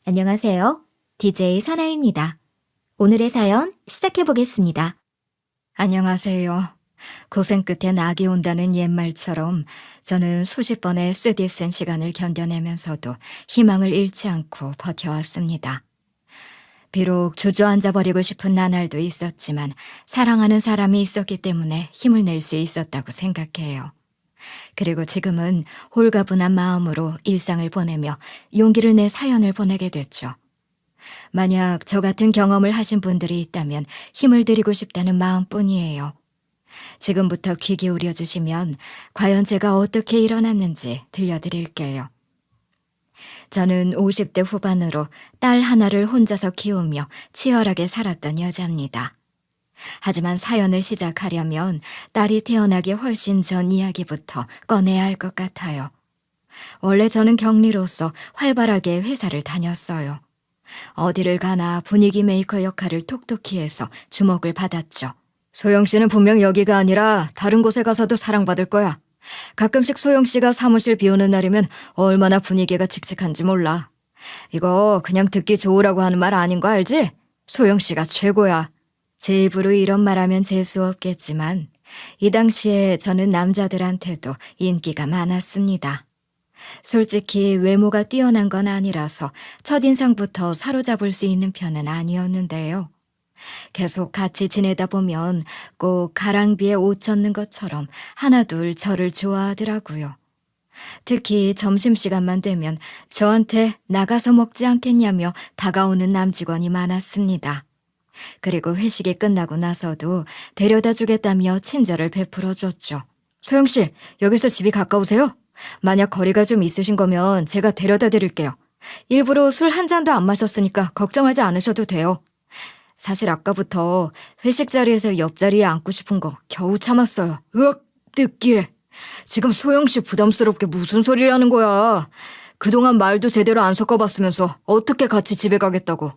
안녕하세요. DJ 사나입니다. 오늘의 사연 시작해 보겠습니다. 안녕하세요. 고생 끝에 낙이 온다는 옛말처럼 저는 수십 번의 쓰디 쓴 시간을 견뎌내면서도 희망을 잃지 않고 버텨왔습니다. 비록 주저앉아 버리고 싶은 나날도 있었지만 사랑하는 사람이 있었기 때문에 힘을 낼 수 있었다고 생각해요. 그리고 지금은 홀가분한 마음으로 일상을 보내며 용기를 내 사연을 보내게 됐죠. 만약 저 같은 경험을 하신 분들이 있다면 힘을 드리고 싶다는 마음뿐이에요. 지금부터 귀 기울여 주시면 과연 제가 어떻게 일어났는지 들려드릴게요. 저는 50대 후반으로 딸 하나를 혼자서 키우며 치열하게 살았던 여자입니다. 하지만 사연을 시작하려면 딸이 태어나기 훨씬 전 이야기부터 꺼내야 할 것 같아요. 원래 저는 격리로서 활발하게 회사를 다녔어요. 어디를 가나 분위기 메이커 역할을 톡톡히 해서 주목을 받았죠. 소영 씨는 분명 여기가 아니라 다른 곳에 가서도 사랑받을 거야. 가끔씩 소영 씨가 사무실 비오는 날이면 얼마나 분위기가 칙칙한지 몰라. 이거 그냥 듣기 좋으라고 하는 말 아닌 거 알지? 소영 씨가 최고야. 제 입으로 이런 말하면 재수 없겠지만 이 당시에 저는 남자들한테도 인기가 많았습니다. 솔직히 외모가 뛰어난 건 아니라서 첫인상부터 사로잡을 수 있는 편은 아니었는데요. 계속 같이 지내다 보면 꼭 가랑비에 옷 젖는 것처럼 하나둘 저를 좋아하더라고요. 특히 점심시간만 되면 저한테 나가서 먹지 않겠냐며 다가오는 남직원이 많았습니다. 그리고 회식이 끝나고 나서도 데려다 주겠다며 친절을 베풀어줬죠. 소영 씨, 여기서 집이 가까우세요? 만약 거리가 좀 있으신 거면 제가 데려다 드릴게요. 일부러 술 한 잔도 안 마셨으니까 걱정하지 않으셔도 돼요. 사실 아까부터 회식 자리에서 옆자리에 앉고 싶은 거 겨우 참았어요. 으악, 느끼해. 지금 소영 씨 부담스럽게 무슨 소리를 하는 거야. 그동안 말도 제대로 안 섞어봤으면서 어떻게 같이 집에 가겠다고.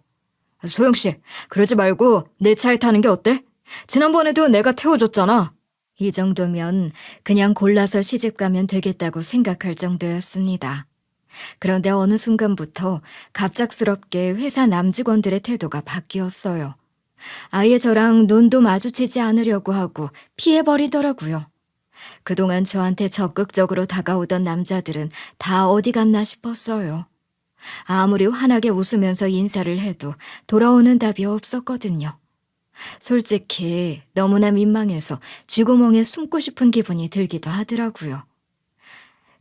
소영 씨, 그러지 말고 내 차에 타는 게 어때? 지난번에도 내가 태워줬잖아. 이 정도면 그냥 골라서 시집 가면 되겠다고 생각할 정도였습니다. 그런데 어느 순간부터 갑작스럽게 회사 남직원들의 태도가 바뀌었어요. 아예 저랑 눈도 마주치지 않으려고 하고 피해버리더라고요. 그동안 저한테 적극적으로 다가오던 남자들은 다 어디 갔나 싶었어요. 아무리 환하게 웃으면서 인사를 해도 돌아오는 답이 없었거든요. 솔직히 너무나 민망해서 쥐구멍에 숨고 싶은 기분이 들기도 하더라고요.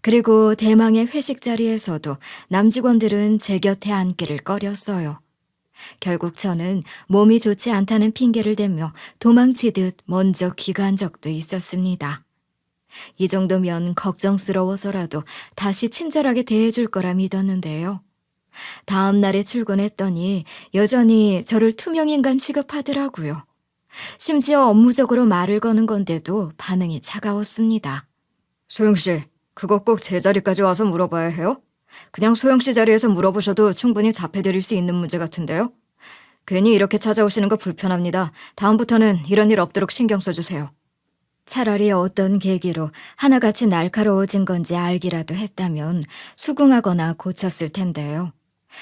그리고 대망의 회식 자리에서도 남직원들은 제 곁에 앉기를 꺼렸어요. 결국 저는 몸이 좋지 않다는 핑계를 대며 도망치듯 먼저 귀가한 적도 있었습니다. 이 정도면 걱정스러워서라도 다시 친절하게 대해줄 거라 믿었는데요. 다음 날에 출근했더니 여전히 저를 투명인간 취급하더라고요. 심지어 업무적으로 말을 거는 건데도 반응이 차가웠습니다. 소영 씨, 그거 꼭 제 자리까지 와서 물어봐야 해요? 그냥 소영 씨 자리에서 물어보셔도 충분히 답해드릴 수 있는 문제 같은데요? 괜히 이렇게 찾아오시는 거 불편합니다. 다음부터는 이런 일 없도록 신경 써주세요. 차라리 어떤 계기로 하나같이 날카로워진 건지 알기라도 했다면 수긍하거나 고쳤을 텐데요.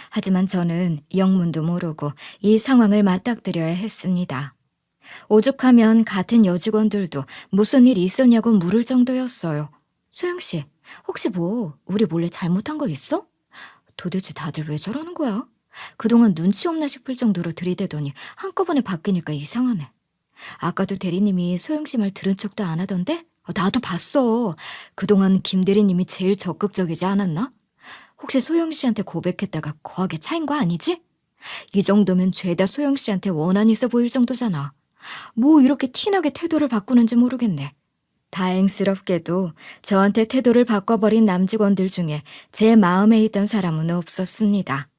하지만 저는 영문도 모르고 이 상황을 맞닥뜨려야 했습니다. 오죽하면 같은 여직원들도 무슨 일 있었냐고 물을 정도였어요. 소영 씨, 혹시 우리 몰래 잘못한 거 있어? 도대체 다들 왜 저러는 거야? 그동안 눈치 없나 싶을 정도로 들이대더니 한꺼번에 바뀌니까 이상하네. 아까도 대리님이 소영 씨 말 들은 척도 안 하던데? 나도 봤어. 그동안 김 대리님이 제일 적극적이지 않았나? 혹시 소영 씨한테 고백했다가 거하게 차인 거 아니지? 이 정도면 죄다 소영 씨한테 원한이 있어 보일 정도잖아. 뭐 이렇게 티나게 태도를 바꾸는지 모르겠네. 다행스럽게도 저한테 태도를 바꿔버린 남직원들 중에 제 마음에 있던 사람은 없었습니다.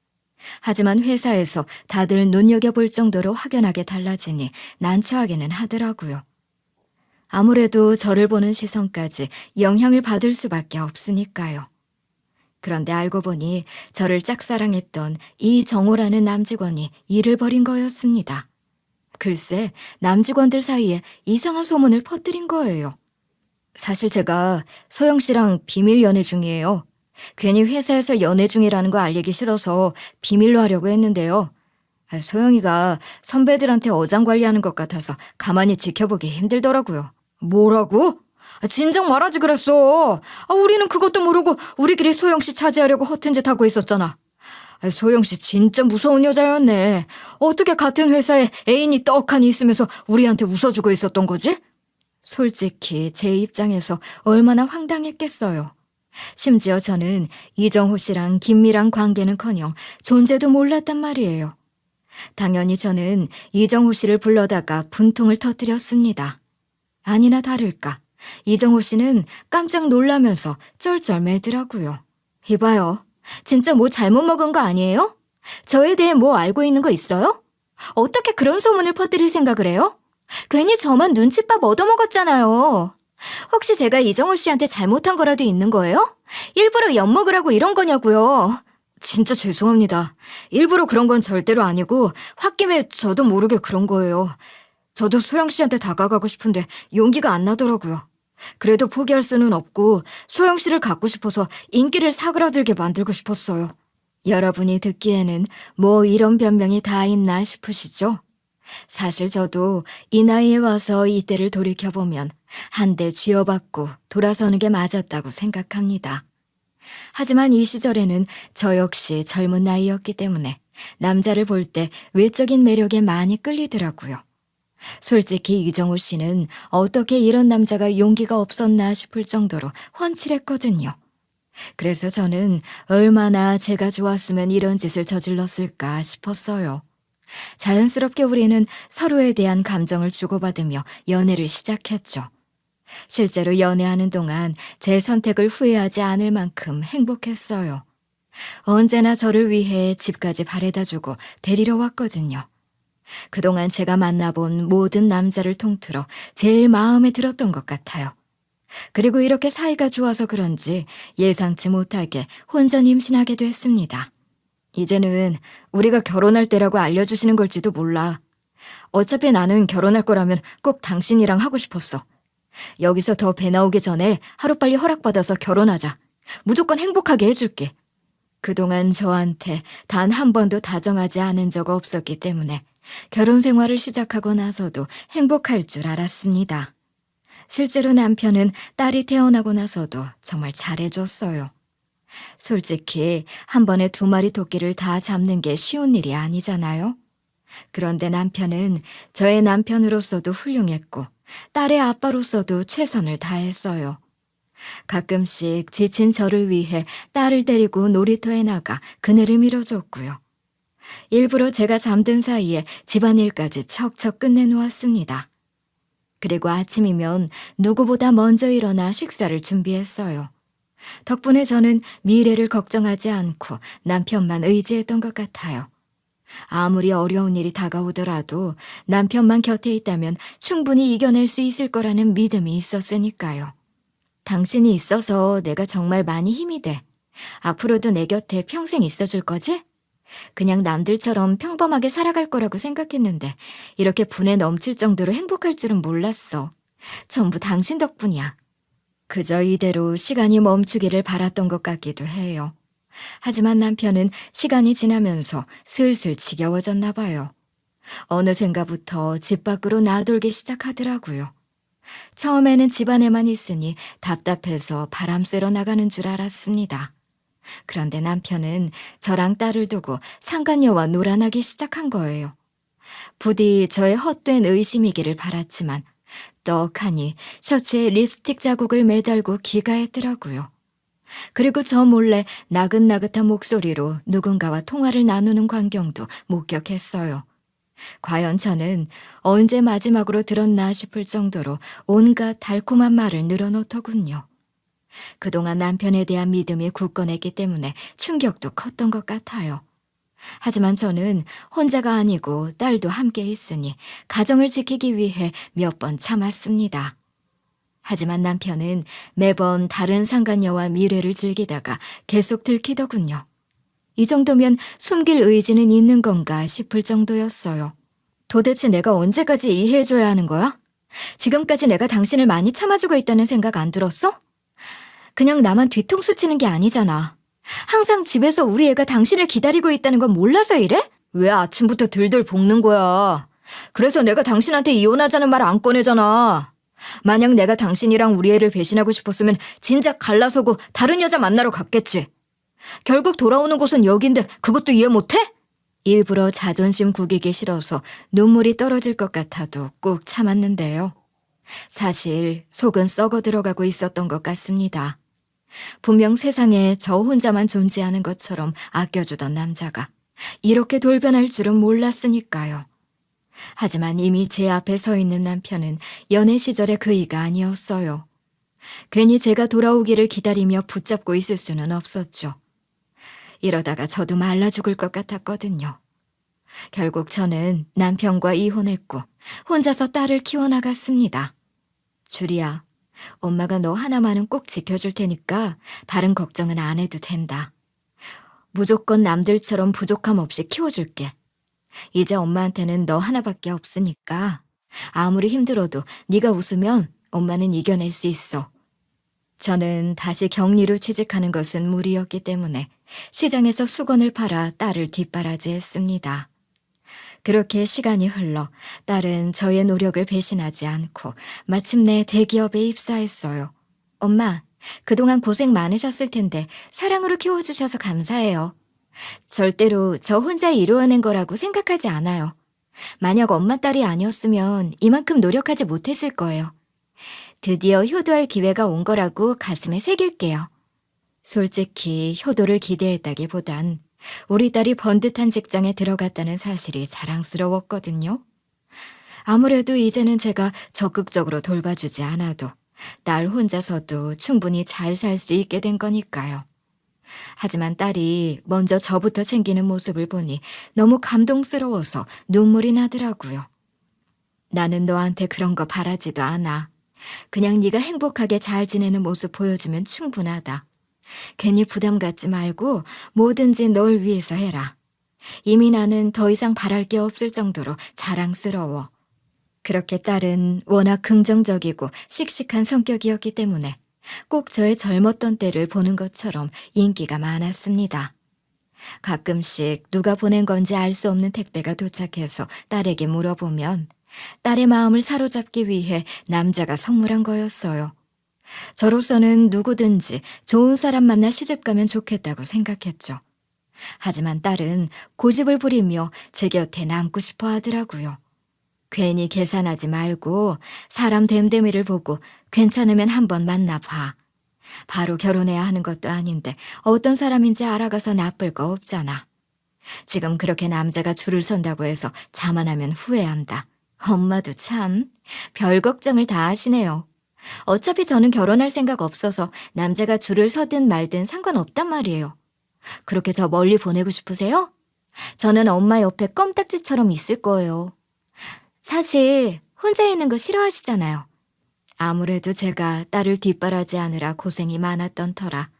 하지만 회사에서 다들 눈여겨볼 정도로 확연하게 달라지니 난처하기는 하더라고요. 아무래도 저를 보는 시선까지 영향을 받을 수밖에 없으니까요. 그런데 알고 보니 저를 짝사랑했던 이정호라는 남직원이 일을 벌인 거였습니다. 글쎄, 남직원들 사이에 이상한 소문을 퍼뜨린 거예요. 사실 제가 소영 씨랑 비밀 연애 중이에요. 괜히 회사에서 연애 중이라는 거 알리기 싫어서 비밀로 하려고 했는데요. 소영이가 선배들한테 어장 관리하는 것 같아서 가만히 지켜보기 힘들더라고요. 뭐라고? 진작 말하지 그랬어. 우리는 그것도 모르고 우리끼리 소영 씨 차지하려고 허튼 짓 하고 있었잖아. 소영 씨 진짜 무서운 여자였네. 어떻게 같은 회사에 애인이 떡하니 있으면서 우리한테 웃어주고 있었던 거지? 솔직히 제 입장에서 얼마나 황당했겠어요. 심지어 저는 이정호 씨랑 김미랑 관계는커녕 존재도 몰랐단 말이에요. 당연히 저는 이정호 씨를 불러다가 분통을 터뜨렸습니다. 아니나 다를까 이정호 씨는 깜짝 놀라면서 쩔쩔매더라고요. 이봐요. 진짜 뭐 잘못 먹은 거 아니에요? 저에 대해 뭐 알고 있는 거 있어요? 어떻게 그런 소문을 퍼뜨릴 생각을 해요? 괜히 저만 눈칫밥 얻어먹었잖아요. 혹시 제가 이정호 씨한테 잘못한 거라도 있는 거예요? 일부러 엿먹으라고 이런 거냐고요. 진짜 죄송합니다. 일부러 그런 건 절대로 아니고 홧김에 저도 모르게 그런 거예요. 저도 소영 씨한테 다가가고 싶은데 용기가 안 나더라고요. 그래도 포기할 수는 없고 소영 씨를 갖고 싶어서 인기를 사그라들게 만들고 싶었어요. 여러분이 듣기에는 뭐 이런 변명이 다 있나 싶으시죠? 사실 저도 이 나이에 와서 이때를 돌이켜보면 한 대 쥐어받고 돌아서는 게 맞았다고 생각합니다. 하지만 이 시절에는 저 역시 젊은 나이였기 때문에 남자를 볼 때 외적인 매력에 많이 끌리더라고요. 솔직히 이정호 씨는 어떻게 이런 남자가 용기가 없었나 싶을 정도로 훤칠했거든요. 그래서 저는 얼마나 제가 좋았으면 이런 짓을 저질렀을까 싶었어요. 자연스럽게 우리는 서로에 대한 감정을 주고받으며 연애를 시작했죠. 실제로 연애하는 동안 제 선택을 후회하지 않을 만큼 행복했어요. 언제나 저를 위해 집까지 바래다주고 데리러 왔거든요. 그동안 제가 만나본 모든 남자를 통틀어 제일 마음에 들었던 것 같아요. 그리고 이렇게 사이가 좋아서 그런지 예상치 못하게 혼전 임신하게 됐습니다. 이제는 우리가 결혼할 때라고 알려주시는 걸지도 몰라. 어차피 나는 결혼할 거라면 꼭 당신이랑 하고 싶었어. 여기서 더 배 나오기 전에 하루빨리 허락받아서 결혼하자. 무조건 행복하게 해줄게. 그동안 저한테 단 한 번도 다정하지 않은 적 없었기 때문에 결혼 생활을 시작하고 나서도 행복할 줄 알았습니다. 실제로 남편은 딸이 태어나고 나서도 정말 잘해줬어요. 솔직히 한 번에 2마리 토끼를 다 잡는 게 쉬운 일이 아니잖아요. 그런데 남편은 저의 남편으로서도 훌륭했고 딸의 아빠로서도 최선을 다했어요. 가끔씩 지친 저를 위해 딸을 데리고 놀이터에 나가 그네를 밀어줬고요. 일부러 제가 잠든 사이에 집안일까지 척척 끝내놓았습니다. 그리고 아침이면 누구보다 먼저 일어나 식사를 준비했어요. 덕분에 저는 미래를 걱정하지 않고 남편만 의지했던 것 같아요. 아무리 어려운 일이 다가오더라도 남편만 곁에 있다면 충분히 이겨낼 수 있을 거라는 믿음이 있었으니까요. 당신이 있어서 내가 정말 많이 힘이 돼. 앞으로도 내 곁에 평생 있어줄 거지? 그냥 남들처럼 평범하게 살아갈 거라고 생각했는데 이렇게 분에 넘칠 정도로 행복할 줄은 몰랐어. 전부 당신 덕분이야. 그저 이대로 시간이 멈추기를 바랐던 것 같기도 해요. 하지만 남편은 시간이 지나면서 슬슬 지겨워졌나 봐요. 어느샌가부터 집 밖으로 나돌기 시작하더라고요. 처음에는 집 안에만 있으니 답답해서 바람 쐬러 나가는 줄 알았습니다. 그런데 남편은 저랑 딸을 두고 상간녀와 놀아나기 시작한 거예요. 부디 저의 헛된 의심이기를 바랐지만 떡하니 셔츠에 립스틱 자국을 매달고 귀가했더라고요. 그리고 저 몰래 나긋나긋한 목소리로 누군가와 통화를 나누는 광경도 목격했어요. 과연 저는 언제 마지막으로 들었나 싶을 정도로 온갖 달콤한 말을 늘어놓더군요. 그동안 남편에 대한 믿음이 굳건했기 때문에 충격도 컸던 것 같아요. 하지만 저는 혼자가 아니고 딸도 함께 있으니 가정을 지키기 위해 몇 번 참았습니다. 하지만 남편은 매번 다른 상간녀와 미래를 즐기다가 계속 들키더군요. 이 정도면 숨길 의지는 있는 건가 싶을 정도였어요. 도대체 내가 언제까지 이해해줘야 하는 거야? 지금까지 내가 당신을 많이 참아주고 있다는 생각 안 들었어? 그냥 나만 뒤통수 치는 게 아니잖아. 항상 집에서 우리 애가 당신을 기다리고 있다는 건 몰라서 이래? 왜 아침부터 들들 볶는 거야? 그래서 내가 당신한테 이혼하자는 말 안 꺼내잖아. 만약 내가 당신이랑 우리 애를 배신하고 싶었으면 진작 갈라서고 다른 여자 만나러 갔겠지. 결국 돌아오는 곳은 여긴데 그것도 이해 못해? 일부러 자존심 구기기 싫어서 눈물이 떨어질 것 같아도 꾹 참았는데요. 사실 속은 썩어 들어가고 있었던 것 같습니다. 분명 세상에 저 혼자만 존재하는 것처럼 아껴주던 남자가 이렇게 돌변할 줄은 몰랐으니까요. 하지만 이미 제 앞에 서 있는 남편은 연애 시절의 그이가 아니었어요. 괜히 제가 돌아오기를 기다리며 붙잡고 있을 수는 없었죠. 이러다가 저도 말라 죽을 것 같았거든요. 결국 저는 남편과 이혼했고 혼자서 딸을 키워나갔습니다. 주리야, 엄마가 너 하나만은 꼭 지켜줄 테니까 다른 걱정은 안 해도 된다. 무조건 남들처럼 부족함 없이 키워줄게. 이제 엄마한테는 너 하나밖에 없으니까 아무리 힘들어도 네가 웃으면 엄마는 이겨낼 수 있어. 저는 다시 격리로 취직하는 것은 무리였기 때문에 시장에서 수건을 팔아 딸을 뒷바라지했습니다. 그렇게 시간이 흘러 딸은 저의 노력을 배신하지 않고 마침내 대기업에 입사했어요. 엄마, 그동안 고생 많으셨을 텐데 사랑으로 키워주셔서 감사해요. 절대로 저 혼자 이루어낸 거라고 생각하지 않아요. 만약 엄마 딸이 아니었으면 이만큼 노력하지 못했을 거예요. 드디어 효도할 기회가 온 거라고 가슴에 새길게요. 솔직히 효도를 기대했다기보단 우리 딸이 번듯한 직장에 들어갔다는 사실이 자랑스러웠거든요. 아무래도 이제는 제가 적극적으로 돌봐주지 않아도 딸 혼자서도 충분히 잘 살 수 있게 된 거니까요. 하지만 딸이 먼저 저부터 챙기는 모습을 보니 너무 감동스러워서 눈물이 나더라고요. 나는 너한테 그런 거 바라지도 않아. 그냥 네가 행복하게 잘 지내는 모습 보여주면 충분하다. 괜히 부담 갖지 말고 뭐든지 널 위해서 해라. 이미 나는 더 이상 바랄 게 없을 정도로 자랑스러워. 그렇게 딸은 워낙 긍정적이고 씩씩한 성격이었기 때문에 꼭 저의 젊었던 때를 보는 것처럼 인기가 많았습니다. 가끔씩 누가 보낸 건지 알 수 없는 택배가 도착해서 딸에게 물어보면 딸의 마음을 사로잡기 위해 남자가 선물한 거였어요. 저로서는 누구든지 좋은 사람 만나 시집가면 좋겠다고 생각했죠. 하지만 딸은 고집을 부리며 제 곁에 남고 싶어 하더라고요. 괜히 계산하지 말고 사람 됨됨이를 보고 괜찮으면 한번 만나봐. 바로 결혼해야 하는 것도 아닌데 어떤 사람인지 알아가서 나쁠 거 없잖아. 지금 그렇게 남자가 줄을 선다고 해서 자만하면 후회한다. 엄마도 참 별 걱정을 다 하시네요. 어차피 저는 결혼할 생각 없어서 남자가 줄을 서든 말든 상관없단 말이에요. 그렇게 저 멀리 보내고 싶으세요? 저는 엄마 옆에 껌딱지처럼 있을 거예요. 사실 혼자 있는 거 싫어하시잖아요. 아무래도 제가 딸을 뒷바라지하느라 고생이 많았던 터라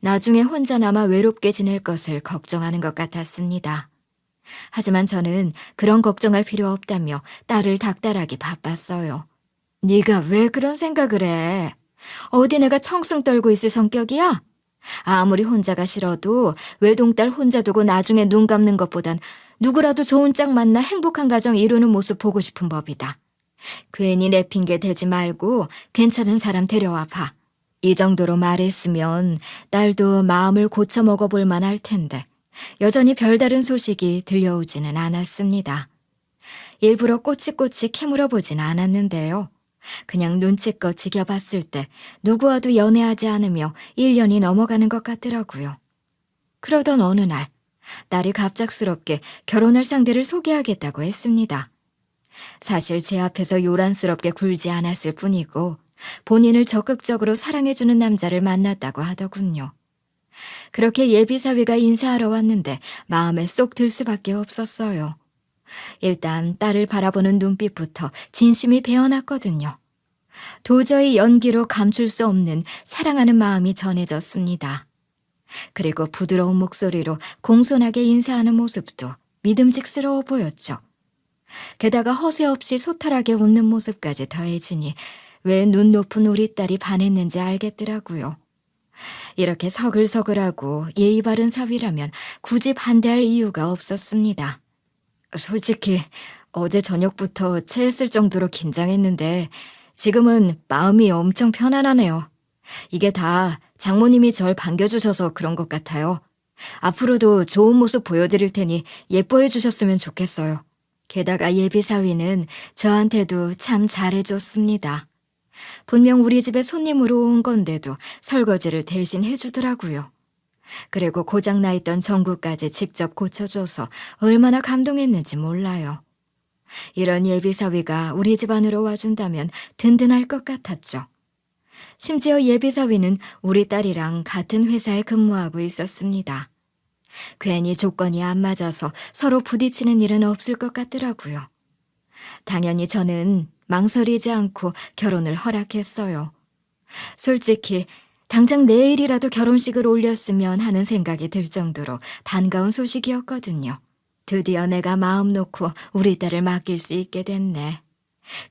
나중에 혼자 남아 외롭게 지낼 것을 걱정하는 것 같았습니다. 하지만 저는 그런 걱정할 필요 없다며 딸을 닥달하기 바빴어요. 네가 왜 그런 생각을 해? 어디 내가 청승 떨고 있을 성격이야? 아무리 혼자가 싫어도 외동딸 혼자 두고 나중에 눈 감는 것보단 누구라도 좋은 짝 만나 행복한 가정 이루는 모습 보고 싶은 법이다. 괜히 내 핑계 대지 말고 괜찮은 사람 데려와 봐. 이 정도로 말했으면 딸도 마음을 고쳐 먹어볼 만할 텐데 여전히 별다른 소식이 들려오지는 않았습니다. 일부러 꼬치꼬치 캐물어 보진 않았는데요. 그냥 눈치껏 지켜봤을 때 누구와도 연애하지 않으며 1년이 넘어가는 것 같더라고요. 그러던 어느 날 딸이 갑작스럽게 결혼할 상대를 소개하겠다고 했습니다. 사실 제 앞에서 요란스럽게 굴지 않았을 뿐이고 본인을 적극적으로 사랑해주는 남자를 만났다고 하더군요. 그렇게 예비사위가 인사하러 왔는데 마음에 쏙 들 수밖에 없었어요. 일단 딸을 바라보는 눈빛부터 진심이 배어났거든요. 도저히 연기로 감출 수 없는 사랑하는 마음이 전해졌습니다. 그리고 부드러운 목소리로 공손하게 인사하는 모습도 믿음직스러워 보였죠. 게다가 허세 없이 소탈하게 웃는 모습까지 더해지니 왜 눈 높은 우리 딸이 반했는지 알겠더라고요. 이렇게 서글서글하고 예의 바른 사위라면 굳이 반대할 이유가 없었습니다. 솔직히 어제 저녁부터 체했을 정도로 긴장했는데 지금은 마음이 엄청 편안하네요. 이게 다 장모님이 절 반겨주셔서 그런 것 같아요. 앞으로도 좋은 모습 보여드릴 테니 예뻐해 주셨으면 좋겠어요. 게다가 예비 사위는 저한테도 참 잘해줬습니다. 분명 우리 집에 손님으로 온 건데도 설거지를 대신 해주더라고요. 그리고 고장나 있던 전구까지 직접 고쳐줘서 얼마나 감동했는지 몰라요. 이런 예비 사위가 우리 집 안으로 와준다면 든든할 것 같았죠. 심지어 예비 사위는 우리 딸이랑 같은 회사에 근무하고 있었습니다. 괜히 조건이 안 맞아서 서로 부딪히는 일은 없을 것 같더라고요. 당연히 저는 망설이지 않고 결혼을 허락했어요. 솔직히 당장 내일이라도 결혼식을 올렸으면 하는 생각이 들 정도로 반가운 소식이었거든요. 드디어 내가 마음 놓고 우리 딸을 맡길 수 있게 됐네.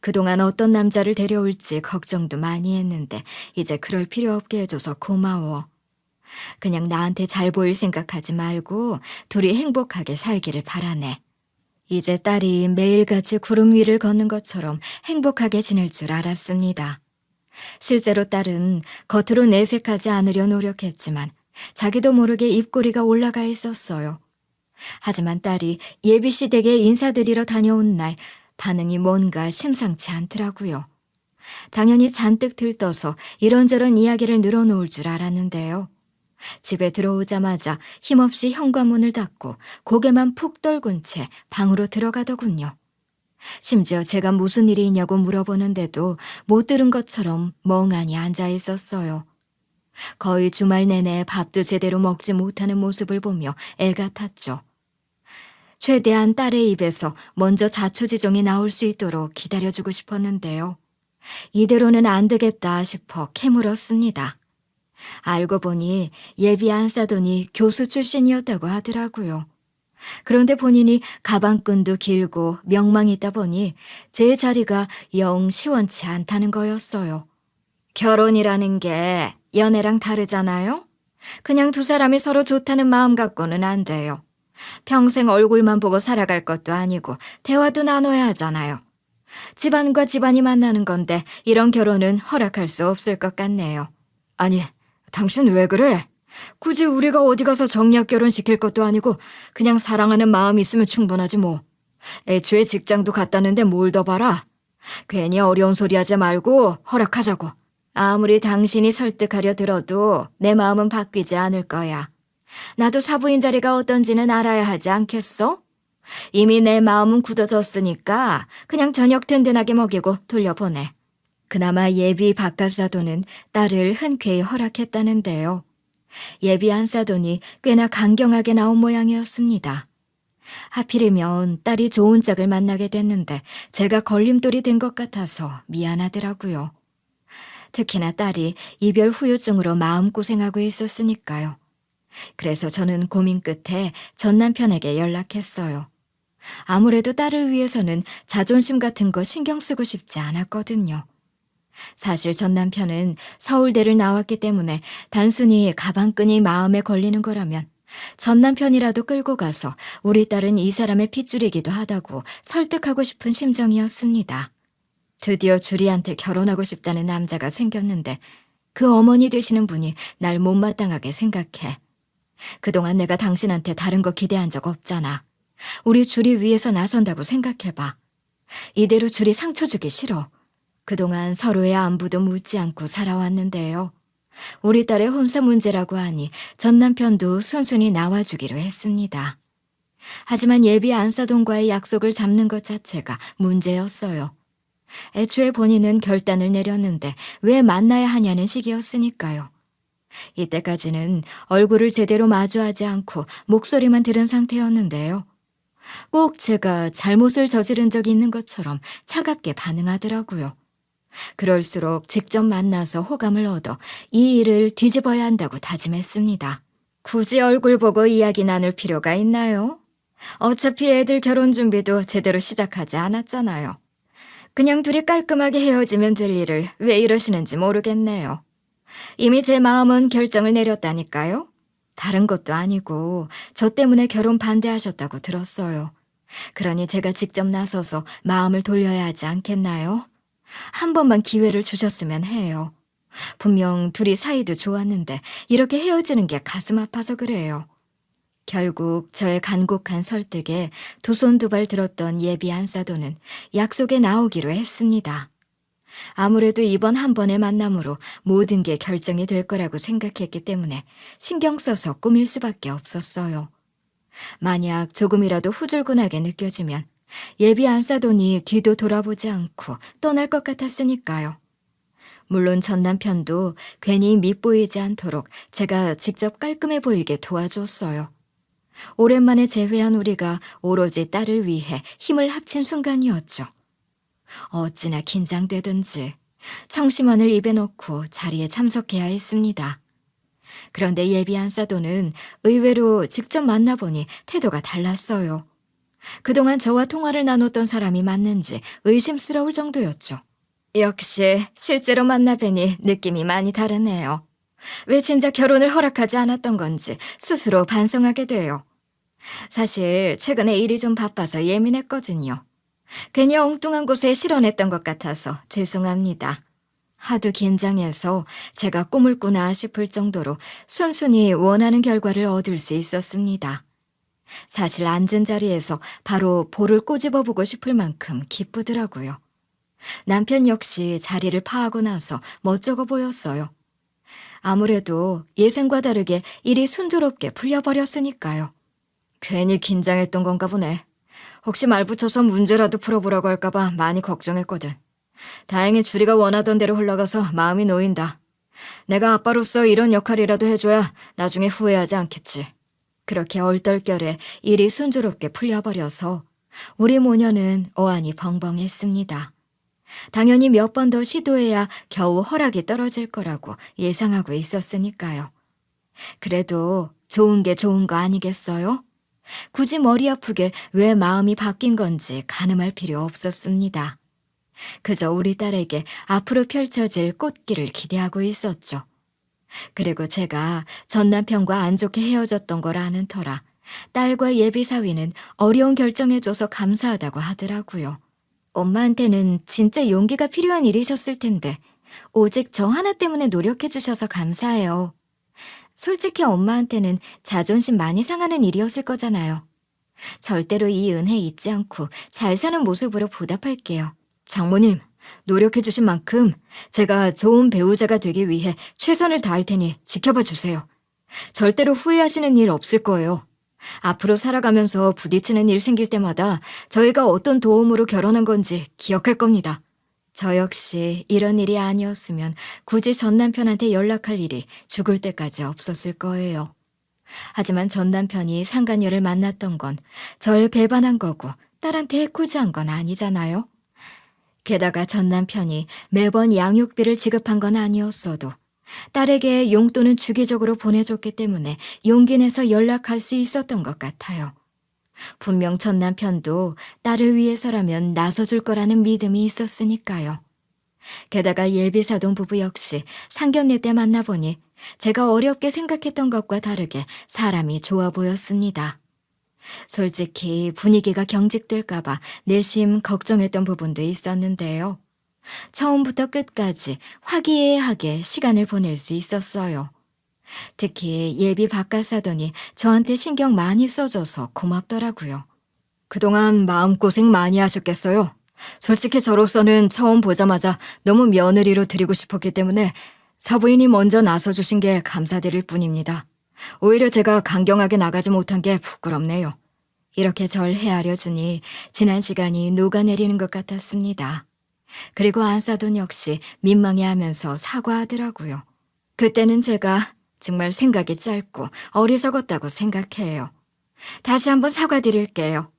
그동안 어떤 남자를 데려올지 걱정도 많이 했는데 이제 그럴 필요 없게 해줘서 고마워. 그냥 나한테 잘 보일 생각하지 말고 둘이 행복하게 살기를 바라네. 이제 딸이 매일같이 구름 위를 걷는 것처럼 행복하게 지낼 줄 알았습니다. 실제로 딸은 겉으로 내색하지 않으려 노력했지만 자기도 모르게 입꼬리가 올라가 있었어요. 하지만 딸이 예비씨 댁에 인사드리러 다녀온 날 반응이 뭔가 심상치 않더라고요. 당연히 잔뜩 들떠서 이런저런 이야기를 늘어놓을 줄 알았는데요. 집에 들어오자마자 힘없이 현관문을 닫고 고개만 푹 떨군 채 방으로 들어가더군요. 심지어 제가 무슨 일이 있냐고 물어보는데도 못 들은 것처럼 멍하니 앉아 있었어요. 거의 주말 내내 밥도 제대로 먹지 못하는 모습을 보며 애가 탔죠. 최대한 딸의 입에서 먼저 자초지종이 나올 수 있도록 기다려주고 싶었는데요. 이대로는 안 되겠다 싶어 캐물었습니다. 알고 보니 예비 안사돈이 교수 출신이었다고 하더라고요. 그런데 본인이 가방끈도 길고 명망이 있다 보니 제 자리가 영 시원치 않다는 거였어요. 결혼이라는 게 연애랑 다르잖아요? 그냥 두 사람이 서로 좋다는 마음 갖고는 안 돼요. 평생 얼굴만 보고 살아갈 것도 아니고 대화도 나눠야 하잖아요. 집안과 집안이 만나는 건데 이런 결혼은 허락할 수 없을 것 같네요. 아니, 당신 왜 그래? 굳이 우리가 어디 가서 정략 결혼 시킬 것도 아니고 그냥 사랑하는 마음이 있으면 충분하지 뭐. 애초에 직장도 갔다는데 뭘 더 바라? 괜히 어려운 소리 하지 말고 허락하자고. 아무리 당신이 설득하려 들어도 내 마음은 바뀌지 않을 거야. 나도 사부인 자리가 어떤지는 알아야 하지 않겠어? 이미 내 마음은 굳어졌으니까 그냥 저녁 든든하게 먹이고 돌려보내. 그나마 예비 박가사돈은 딸을 흔쾌히 허락했다는데요. 예비 안사돈이 꽤나 강경하게 나온 모양이었습니다. 하필이면 딸이 좋은 짝을 만나게 됐는데 제가 걸림돌이 된 것 같아서 미안하더라고요. 특히나 딸이 이별 후유증으로 마음고생하고 있었으니까요. 그래서 저는 고민 끝에 전 남편에게 연락했어요. 아무래도 딸을 위해서는 자존심 같은 거 신경 쓰고 싶지 않았거든요. 사실 전 남편은 서울대를 나왔기 때문에 단순히 가방끈이 마음에 걸리는 거라면 전 남편이라도 끌고 가서 우리 딸은 이 사람의 핏줄이기도 하다고 설득하고 싶은 심정이었습니다. 드디어 주리한테 결혼하고 싶다는 남자가 생겼는데 그 어머니 되시는 분이 날 못마땅하게 생각해. 그동안 내가 당신한테 다른 거 기대한 적 없잖아. 우리 주리 위해서 나선다고 생각해봐. 이대로 주리 상처 주기 싫어. 그동안 서로의 안부도 묻지 않고 살아왔는데요. 우리 딸의 혼사 문제라고 하니 전 남편도 순순히 나와주기로 했습니다. 하지만 예비 안사돈과의 약속을 잡는 것 자체가 문제였어요. 애초에 본인은 결단을 내렸는데 왜 만나야 하냐는 식이었으니까요. 이때까지는 얼굴을 제대로 마주하지 않고 목소리만 들은 상태였는데요. 꼭 제가 잘못을 저지른 적이 있는 것처럼 차갑게 반응하더라고요. 그럴수록 직접 만나서 호감을 얻어 이 일을 뒤집어야 한다고 다짐했습니다. 굳이 얼굴 보고 이야기 나눌 필요가 있나요? 어차피 애들 결혼 준비도 제대로 시작하지 않았잖아요. 그냥 둘이 깔끔하게 헤어지면 될 일을 왜 이러시는지 모르겠네요. 이미 제 마음은 결정을 내렸다니까요. 다른 것도 아니고 저 때문에 결혼 반대하셨다고 들었어요. 그러니 제가 직접 나서서 마음을 돌려야 하지 않겠나요? 한 번만 기회를 주셨으면 해요. 분명 둘이 사이도 좋았는데 이렇게 헤어지는 게 가슴 아파서 그래요. 결국 저의 간곡한 설득에 두 손 두 발 들었던 예비 안사도는 약속에 나오기로 했습니다. 아무래도 이번 한 번의 만남으로 모든 게 결정이 될 거라고 생각했기 때문에 신경 써서 꾸밀 수밖에 없었어요. 만약 조금이라도 후줄근하게 느껴지면 예비 안사돈이 뒤도 돌아보지 않고 떠날 것 같았으니까요. 물론 전 남편도 괜히 밉보이지 않도록 제가 직접 깔끔해 보이게 도와줬어요. 오랜만에 재회한 우리가 오로지 딸을 위해 힘을 합친 순간이었죠. 어찌나 긴장되든지 청심환을 입에 넣고 자리에 참석해야 했습니다. 그런데 예비 안사도는 의외로 직접 만나보니 태도가 달랐어요. 그동안 저와 통화를 나눴던 사람이 맞는지 의심스러울 정도였죠. 역시 실제로 만나뵈니 느낌이 많이 다르네요. 왜 진짜 결혼을 허락하지 않았던 건지 스스로 반성하게 돼요. 사실 최근에 일이 좀 바빠서 예민했거든요. 괜히 엉뚱한 곳에 실언했던 것 같아서 죄송합니다. 하도 긴장해서 제가 꿈을 꾸나 싶을 정도로 순순히 원하는 결과를 얻을 수 있었습니다. 사실 앉은 자리에서 바로 볼을 꼬집어 보고 싶을 만큼 기쁘더라고요. 남편 역시 자리를 파하고 나서 멋쩍어 보였어요. 아무래도 예상과 다르게 일이 순조롭게 풀려버렸으니까요. 괜히 긴장했던 건가 보네. 혹시 말 붙여서 문제라도 풀어보라고 할까봐 많이 걱정했거든. 다행히 주리가 원하던 대로 흘러가서 마음이 놓인다. 내가 아빠로서 이런 역할이라도 해줘야 나중에 후회하지 않겠지. 그렇게 얼떨결에 일이 순조롭게 풀려버려서 우리 모녀는 어안이 벙벙했습니다. 당연히 몇 번 더 시도해야 겨우 허락이 떨어질 거라고 예상하고 있었으니까요. 그래도 좋은 게 좋은 거 아니겠어요? 굳이 머리 아프게 왜 마음이 바뀐 건지 가늠할 필요 없었습니다. 그저 우리 딸에게 앞으로 펼쳐질 꽃길을 기대하고 있었죠. 그리고 제가 전 남편과 안 좋게 헤어졌던 걸 아는 터라 딸과 예비 사위는 어려운 결정해줘서 감사하다고 하더라고요. 엄마한테는 진짜 용기가 필요한 일이셨을 텐데 오직 저 하나 때문에 노력해주셔서 감사해요. 솔직히 엄마한테는 자존심 많이 상하는 일이었을 거잖아요. 절대로 이 은혜 잊지 않고 잘 사는 모습으로 보답할게요. 장모님, 노력해주신 만큼 제가 좋은 배우자가 되기 위해 최선을 다할 테니 지켜봐 주세요. 절대로 후회하시는 일 없을 거예요. 앞으로 살아가면서 부딪히는 일 생길 때마다 저희가 어떤 도움으로 결혼한 건지 기억할 겁니다. 저 역시 이런 일이 아니었으면 굳이 전 남편한테 연락할 일이 죽을 때까지 없었을 거예요. 하지만 전 남편이 상간녀를 만났던 건 절 배반한 거고 딸한테 해코지한 건 아니잖아요. 게다가 전 남편이 매번 양육비를 지급한 건 아니었어도 딸에게 용돈은 주기적으로 보내줬기 때문에 용기 내서 연락할 수 있었던 것 같아요. 분명 전 남편도 딸을 위해서라면 나서줄 거라는 믿음이 있었으니까요. 게다가 예비사돈 부부 역시 상견례 때 만나보니 제가 어렵게 생각했던 것과 다르게 사람이 좋아 보였습니다. 솔직히 분위기가 경직될까봐 내심 걱정했던 부분도 있었는데요. 처음부터 끝까지 화기애애하게 시간을 보낼 수 있었어요. 특히 예비 바깥사돈이 저한테 신경 많이 써줘서 고맙더라고요. 그동안 마음고생 많이 하셨겠어요. 솔직히 저로서는 처음 보자마자 너무 며느리로 드리고 싶었기 때문에 사부인이 먼저 나서주신 게 감사드릴 뿐입니다. 오히려 제가 강경하게 나가지 못한 게 부끄럽네요. 이렇게 절 헤아려 주니 지난 시간이 녹아내리는 것 같았습니다. 그리고 안사돈 역시 민망해하면서 사과하더라고요. 그때는 제가 정말 생각이 짧고 어리석었다고 생각해요. 다시 한번 사과드릴게요.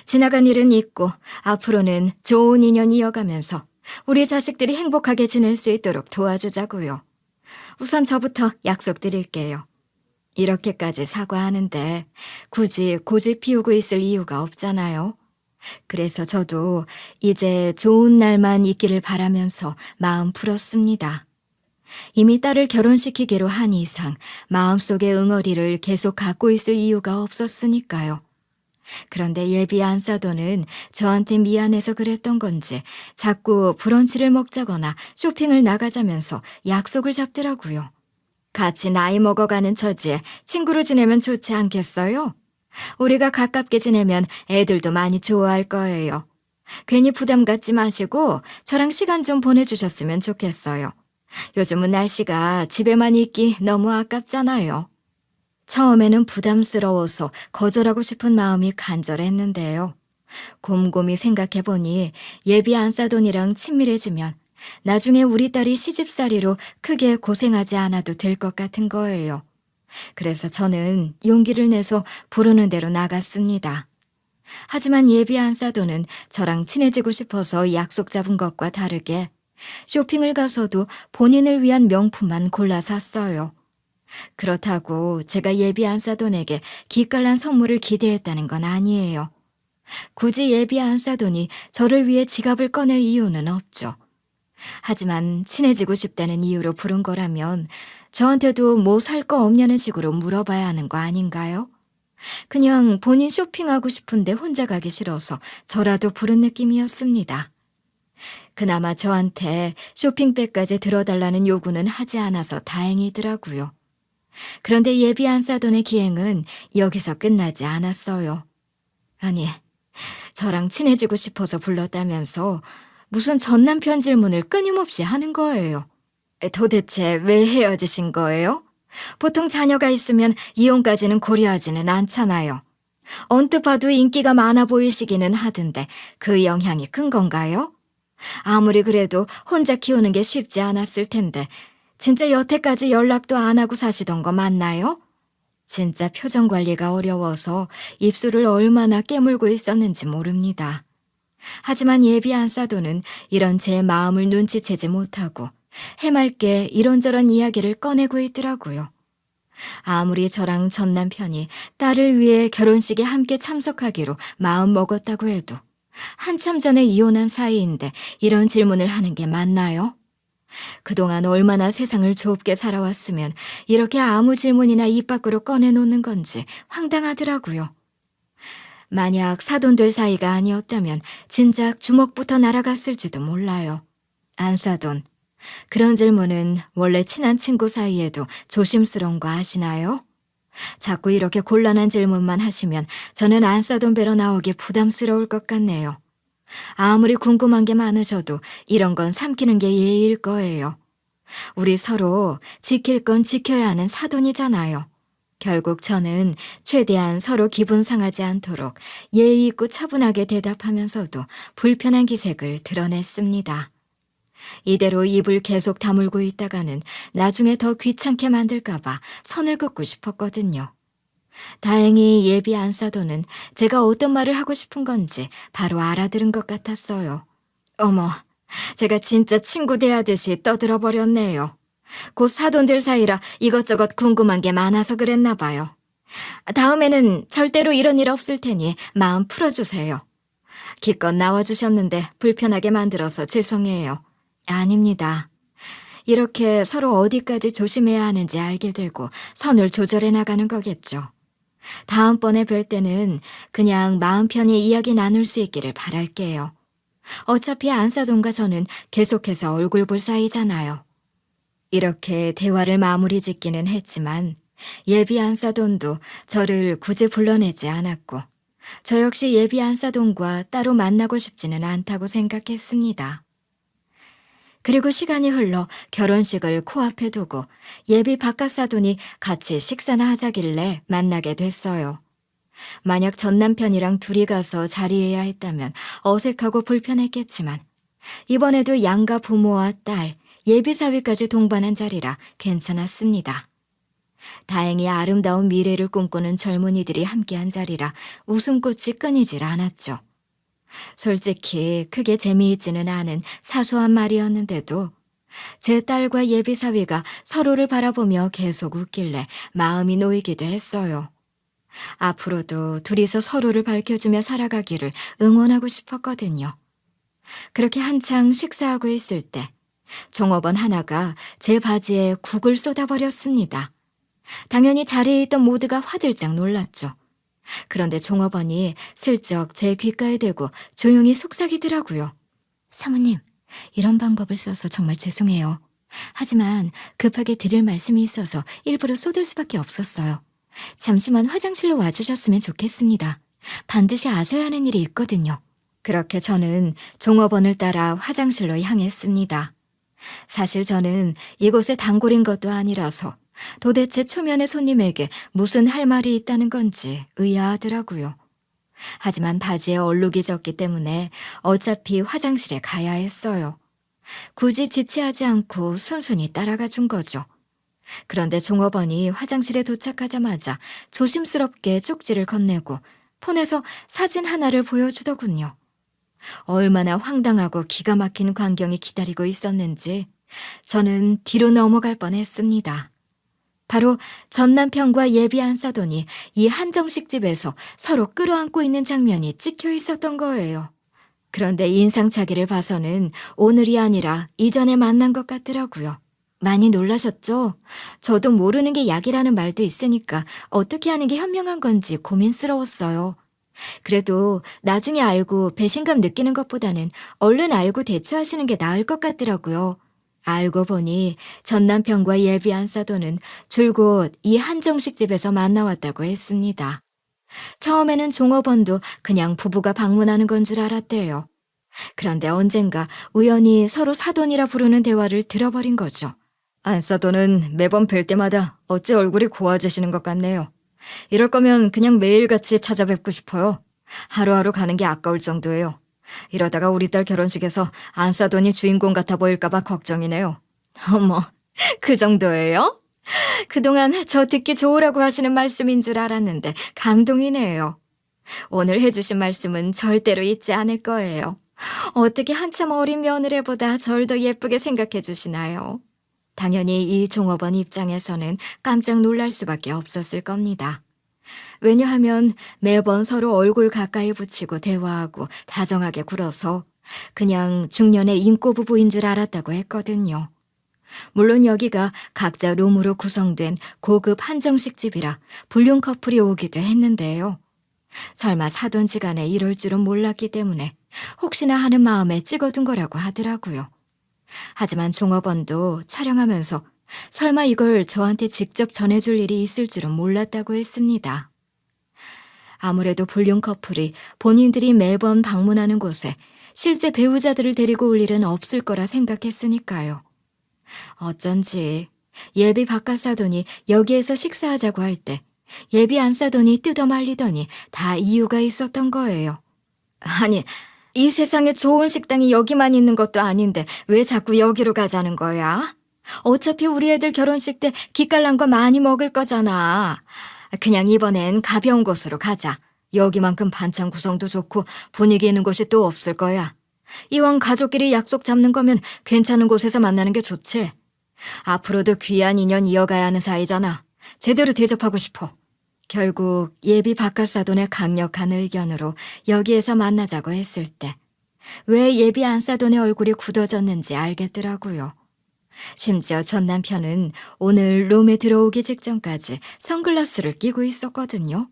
지나간 일은 잊고 앞으로는 좋은 인연 이어가면서 우리 자식들이 행복하게 지낼 수 있도록 도와주자고요. 우선 저부터 약속드릴게요. 이렇게까지 사과하는데 굳이 고집 피우고 있을 이유가 없잖아요. 그래서 저도 이제 좋은 날만 있기를 바라면서 마음 풀었습니다. 이미 딸을 결혼시키기로 한 이상 마음속의 응어리를 계속 갖고 있을 이유가 없었으니까요. 그런데 예비 안사돈은 저한테 미안해서 그랬던 건지 자꾸 브런치를 먹자거나 쇼핑을 나가자면서 약속을 잡더라고요. 같이 나이 먹어가는 처지에 친구로 지내면 좋지 않겠어요? 우리가 가깝게 지내면 애들도 많이 좋아할 거예요. 괜히 부담 갖지 마시고 저랑 시간 좀 보내주셨으면 좋겠어요. 요즘은 날씨가 집에만 있기 너무 아깝잖아요. 처음에는 부담스러워서 거절하고 싶은 마음이 간절했는데요. 곰곰이 생각해보니 예비 안사돈이랑 친밀해지면 나중에 우리 딸이 시집살이로 크게 고생하지 않아도 될 것 같은 거예요. 그래서 저는 용기를 내서 부르는 대로 나갔습니다. 하지만 예비 안사돈은 저랑 친해지고 싶어서 약속 잡은 것과 다르게 쇼핑을 가서도 본인을 위한 명품만 골라 샀어요. 그렇다고 제가 예비 안사돈에게 기깔난 선물을 기대했다는 건 아니에요. 굳이 예비 안사돈이 저를 위해 지갑을 꺼낼 이유는 없죠. 하지만 친해지고 싶다는 이유로 부른 거라면 저한테도 뭐 살 거 없냐는 식으로 물어봐야 하는 거 아닌가요? 그냥 본인 쇼핑하고 싶은데 혼자 가기 싫어서 저라도 부른 느낌이었습니다. 그나마 저한테 쇼핑백까지 들어달라는 요구는 하지 않아서 다행이더라고요. 그런데 예비 안사돈의 기행은 여기서 끝나지 않았어요. 아니, 저랑 친해지고 싶어서 불렀다면서 무슨 전남편 질문을 끊임없이 하는 거예요. 도대체 왜 헤어지신 거예요? 보통 자녀가 있으면 이혼까지는 고려하지는 않잖아요. 언뜻 봐도 인기가 많아 보이시기는 하던데 그 영향이 큰 건가요? 아무리 그래도 혼자 키우는 게 쉽지 않았을 텐데 진짜 여태까지 연락도 안 하고 사시던 거 맞나요? 진짜 표정 관리가 어려워서 입술을 얼마나 깨물고 있었는지 모릅니다. 하지만 예비 안사돈은 이런 제 마음을 눈치채지 못하고 해맑게 이런저런 이야기를 꺼내고 있더라고요. 아무리 저랑 전 남편이 딸을 위해 결혼식에 함께 참석하기로 마음 먹었다고 해도 한참 전에 이혼한 사이인데 이런 질문을 하는 게 맞나요? 그동안 얼마나 세상을 좁게 살아왔으면 이렇게 아무 질문이나 입 밖으로 꺼내놓는 건지 황당하더라고요. 만약 사돈들 사이가 아니었다면 진작 주먹부터 날아갔을지도 몰라요. 안사돈, 그런 질문은 원래 친한 친구 사이에도 조심스러운 거 아시나요? 자꾸 이렇게 곤란한 질문만 하시면 저는 안사돈 뵈러 나오기 부담스러울 것 같네요. 아무리 궁금한 게 많으셔도 이런 건 삼키는 게 예의일 거예요. 우리 서로 지킬 건 지켜야 하는 사돈이잖아요. 결국 저는 최대한 서로 기분 상하지 않도록 예의 있고 차분하게 대답하면서도 불편한 기색을 드러냈습니다. 이대로 입을 계속 다물고 있다가는 나중에 더 귀찮게 만들까봐 선을 긋고 싶었거든요. 다행히 예비 안사돈은 제가 어떤 말을 하고 싶은 건지 바로 알아들은 것 같았어요. 어머, 제가 진짜 친구 대하듯이 떠들어 버렸네요. 곧 사돈들 사이라 이것저것 궁금한 게 많아서 그랬나 봐요. 다음에는 절대로 이런 일 없을 테니 마음 풀어주세요. 기껏 나와주셨는데 불편하게 만들어서 죄송해요. 아닙니다. 이렇게 서로 어디까지 조심해야 하는지 알게 되고 선을 조절해 나가는 거겠죠. 다음번에 뵐 때는 그냥 마음 편히 이야기 나눌 수 있기를 바랄게요. 어차피 안사돈과 저는 계속해서 얼굴 볼 사이잖아요. 이렇게 대화를 마무리 짓기는 했지만 예비 안사돈도 저를 굳이 불러내지 않았고 저 역시 예비 안사돈과 따로 만나고 싶지는 않다고 생각했습니다. 그리고 시간이 흘러 결혼식을 코앞에 두고 예비 바깥사돈이 같이 식사나 하자길래 만나게 됐어요. 만약 전 남편이랑 둘이 가서 자리해야 했다면 어색하고 불편했겠지만 이번에도 양가 부모와 딸, 예비 사위까지 동반한 자리라 괜찮았습니다. 다행히 아름다운 미래를 꿈꾸는 젊은이들이 함께한 자리라 웃음꽃이 끊이질 않았죠. 솔직히 크게 재미있지는 않은 사소한 말이었는데도 제 딸과 예비 사위가 서로를 바라보며 계속 웃길래 마음이 놓이기도 했어요. 앞으로도 둘이서 서로를 밝혀주며 살아가기를 응원하고 싶었거든요. 그렇게 한창 식사하고 있을 때 종업원 하나가 제 바지에 국을 쏟아버렸습니다. 당연히 자리에 있던 모두가 화들짝 놀랐죠. 그런데 종업원이 슬쩍 제 귓가에 대고 조용히 속삭이더라고요. 사모님, 이런 방법을 써서 정말 죄송해요. 하지만 급하게 드릴 말씀이 있어서 일부러 쏟을 수밖에 없었어요. 잠시만 화장실로 와주셨으면 좋겠습니다. 반드시 아셔야 하는 일이 있거든요. 그렇게 저는 종업원을 따라 화장실로 향했습니다. 사실 저는 이곳에 단골인 것도 아니라서 도대체 초면의 손님에게 무슨 할 말이 있다는 건지 의아하더라고요. 하지만 바지에 얼룩이 졌기 때문에 어차피 화장실에 가야 했어요. 굳이 지체하지 않고 순순히 따라가 준 거죠. 그런데 종업원이 화장실에 도착하자마자 조심스럽게 쪽지를 건네고 폰에서 사진 하나를 보여주더군요. 얼마나 황당하고 기가 막힌 광경이 기다리고 있었는지 저는 뒤로 넘어갈 뻔했습니다. 바로 전 남편과 예비 안사돈이 이 한정식 집에서 서로 끌어안고 있는 장면이 찍혀 있었던 거예요. 그런데 인상착의를 봐서는 오늘이 아니라 이전에 만난 것 같더라고요. 많이 놀라셨죠? 저도 모르는 게 약이라는 말도 있으니까 어떻게 하는 게 현명한 건지 고민스러웠어요. 그래도 나중에 알고 배신감 느끼는 것보다는 얼른 알고 대처하시는 게 나을 것 같더라고요. 알고 보니 전 남편과 예비 안사돈은 줄곧 이 한정식 집에서 만나왔다고 했습니다. 처음에는 종업원도 그냥 부부가 방문하는 건 줄 알았대요. 그런데 언젠가 우연히 서로 사돈이라 부르는 대화를 들어버린 거죠. 안사돈은 매번 뵐 때마다 어찌 얼굴이 고와지시는 것 같네요. 이럴 거면 그냥 매일같이 찾아뵙고 싶어요. 하루하루 가는 게 아까울 정도예요. 이러다가 우리 딸 결혼식에서 안사돈이 주인공 같아 보일까 봐 걱정이네요. 어머, 그 정도예요? 그동안 저 듣기 좋으라고 하시는 말씀인 줄 알았는데 감동이네요. 오늘 해주신 말씀은 절대로 잊지 않을 거예요. 어떻게 한참 어린 며느리보다 절 더 예쁘게 생각해 주시나요? 당연히 이 종업원 입장에서는 깜짝 놀랄 수밖에 없었을 겁니다. 왜냐하면 매번 서로 얼굴 가까이 붙이고 대화하고 다정하게 굴어서 그냥 중년의 인꼬 부부인 줄 알았다고 했거든요. 물론 여기가 각자 룸으로 구성된 고급 한정식 집이라 불륜 커플이 오기도 했는데요. 설마 사돈지간에 이럴 줄은 몰랐기 때문에 혹시나 하는 마음에 찍어둔 거라고 하더라고요. 하지만 종업원도 촬영하면서 설마 이걸 저한테 직접 전해줄 일이 있을 줄은 몰랐다고 했습니다. 아무래도 불륜 커플이 본인들이 매번 방문하는 곳에 실제 배우자들을 데리고 올 일은 없을 거라 생각했으니까요. 어쩐지 예비 박가사돈이 여기에서 식사하자고 할 때 예비 안사돈이 뜯어말리더니 다 이유가 있었던 거예요. 아니, 이 세상에 좋은 식당이 여기만 있는 것도 아닌데 왜 자꾸 여기로 가자는 거야? 어차피 우리 애들 결혼식 때 기깔난 거 많이 먹을 거잖아. 그냥 이번엔 가벼운 곳으로 가자. 여기만큼 반찬 구성도 좋고 분위기 있는 곳이 또 없을 거야. 이왕 가족끼리 약속 잡는 거면 괜찮은 곳에서 만나는 게 좋지. 앞으로도 귀한 인연 이어가야 하는 사이잖아. 제대로 대접하고 싶어. 결국 예비 박가사돈의 강력한 의견으로 여기에서 만나자고 했을 때 왜 예비 안사돈의 얼굴이 굳어졌는지 알겠더라고요. 심지어 전 남편은 오늘 룸에 들어오기 직전까지 선글라스를 끼고 있었거든요.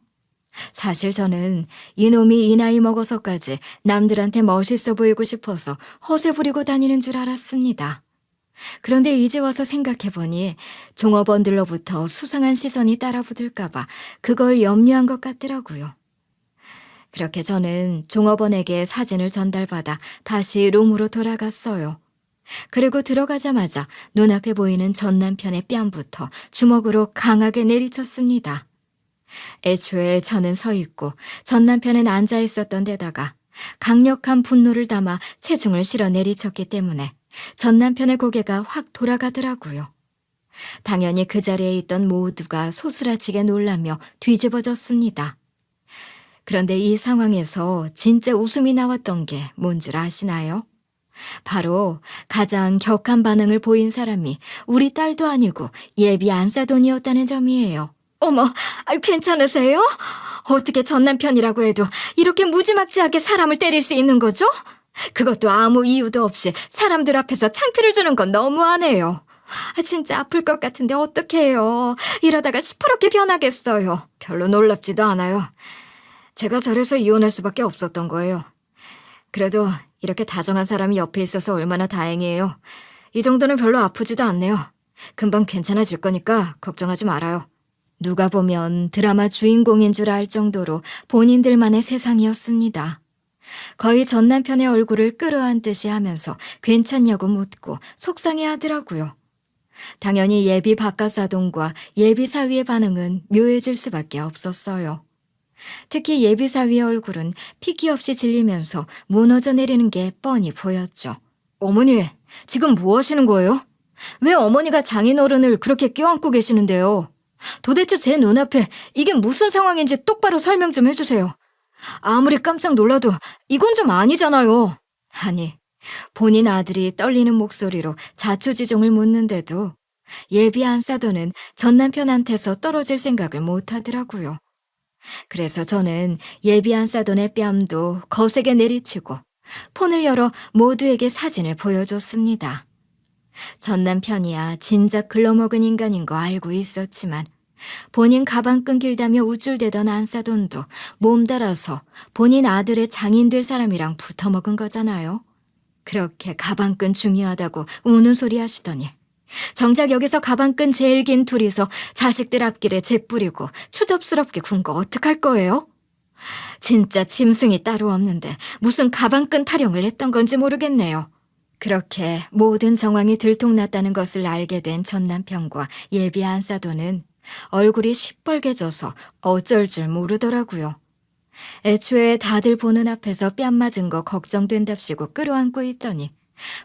사실 저는 이놈이 이 나이 먹어서까지 남들한테 멋있어 보이고 싶어서 허세 부리고 다니는 줄 알았습니다. 그런데 이제 와서 생각해보니 종업원들로부터 수상한 시선이 따라붙을까봐 그걸 염려한 것 같더라고요. 그렇게 저는 종업원에게 사진을 전달받아 다시 룸으로 돌아갔어요. 그리고 들어가자마자 눈앞에 보이는 전 남편의 뺨부터 주먹으로 강하게 내리쳤습니다. 애초에 저는 서 있고 전 남편은 앉아 있었던 데다가 강력한 분노를 담아 체중을 실어 내리쳤기 때문에 전 남편의 고개가 확 돌아가더라고요. 당연히 그 자리에 있던 모두가 소스라치게 놀라며 뒤집어졌습니다. 그런데 이 상황에서 진짜 웃음이 나왔던 게 뭔 줄 아시나요? 바로 가장 격한 반응을 보인 사람이 우리 딸도 아니고 예비 안사돈이었다는 점이에요. 어머, 괜찮으세요? 어떻게 전 남편이라고 해도 이렇게 무지막지하게 사람을 때릴 수 있는 거죠? 그것도 아무 이유도 없이 사람들 앞에서 창피를 주는 건 너무하네요. 진짜 아플 것 같은데 어떡해요. 이러다가 시퍼렇게 변하겠어요. 별로 놀랍지도 않아요. 제가 저래서 이혼할 수밖에 없었던 거예요. 그래도 이렇게 다정한 사람이 옆에 있어서 얼마나 다행이에요. 이 정도는 별로 아프지도 않네요. 금방 괜찮아질 거니까 걱정하지 말아요. 누가 보면 드라마 주인공인 줄 알 정도로 본인들만의 세상이었습니다. 거의 전 남편의 얼굴을 끌어안듯이 하면서 괜찮냐고 묻고 속상해하더라고요. 당연히 예비 바깥사돈과 예비 사위의 반응은 묘해질 수밖에 없었어요. 특히 예비 사위의 얼굴은 핏기 없이 질리면서 무너져 내리는 게 뻔히 보였죠. 어머니, 지금 뭐 하시는 거예요? 왜 어머니가 장인어른을 그렇게 껴안고 계시는데요? 도대체 제 눈앞에 이게 무슨 상황인지 똑바로 설명 좀 해주세요. 아무리 깜짝 놀라도 이건 좀 아니잖아요. 아니, 본인 아들이 떨리는 목소리로 자초지종을 묻는데도 예비 안사돈은 전 남편한테서 떨어질 생각을 못 하더라고요. 그래서 저는 예비 안사돈의 뺨도 거세게 내리치고 폰을 열어 모두에게 사진을 보여줬습니다. 전 남편이야 진작 글러먹은 인간인 거 알고 있었지만 본인 가방끈 길다며 우쭐대던 안사돈도 몸달아서 본인 아들의 장인 될 사람이랑 붙어먹은 거잖아요. 그렇게 가방끈 중요하다고 우는 소리 하시더니 정작 여기서 가방끈 제일 긴 둘이서 자식들 앞길에 재뿌리고 추접스럽게 군 거 어떡할 거예요? 진짜 짐승이 따로 없는데 무슨 가방끈 타령을 했던 건지 모르겠네요. 그렇게 모든 정황이 들통났다는 것을 알게 된 전 남편과 예비 안사돈은 얼굴이 시뻘개져서 어쩔 줄 모르더라고요. 애초에 다들 보는 앞에서 뺨 맞은 거 걱정된답시고 끌어안고 있더니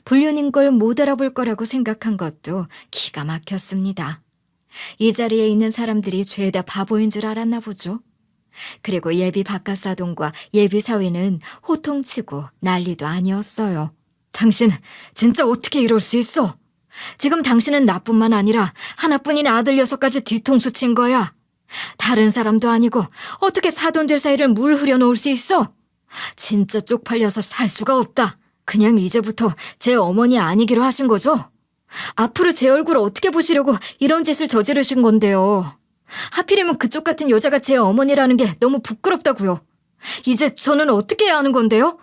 불륜인 걸 못 알아볼 거라고 생각한 것도 기가 막혔습니다. 이 자리에 있는 사람들이 죄다 바보인 줄 알았나 보죠. 그리고 예비 바깥사돈과 예비 사위는 호통치고 난리도 아니었어요. 당신 진짜 어떻게 이럴 수 있어? 지금 당신은 나뿐만 아니라 하나뿐인 아들 녀석까지 뒤통수 친 거야. 다른 사람도 아니고 어떻게 사돈들 사이를 물 흐려 놓을 수 있어? 진짜 쪽팔려서 살 수가 없다. 그냥 이제부터 제 어머니 아니기로 하신 거죠? 앞으로 제 얼굴 어떻게 보시려고 이런 짓을 저지르신 건데요. 하필이면 그쪽 같은 여자가 제 어머니라는 게 너무 부끄럽다고요. 이제 저는 어떻게 해야 하는 건데요?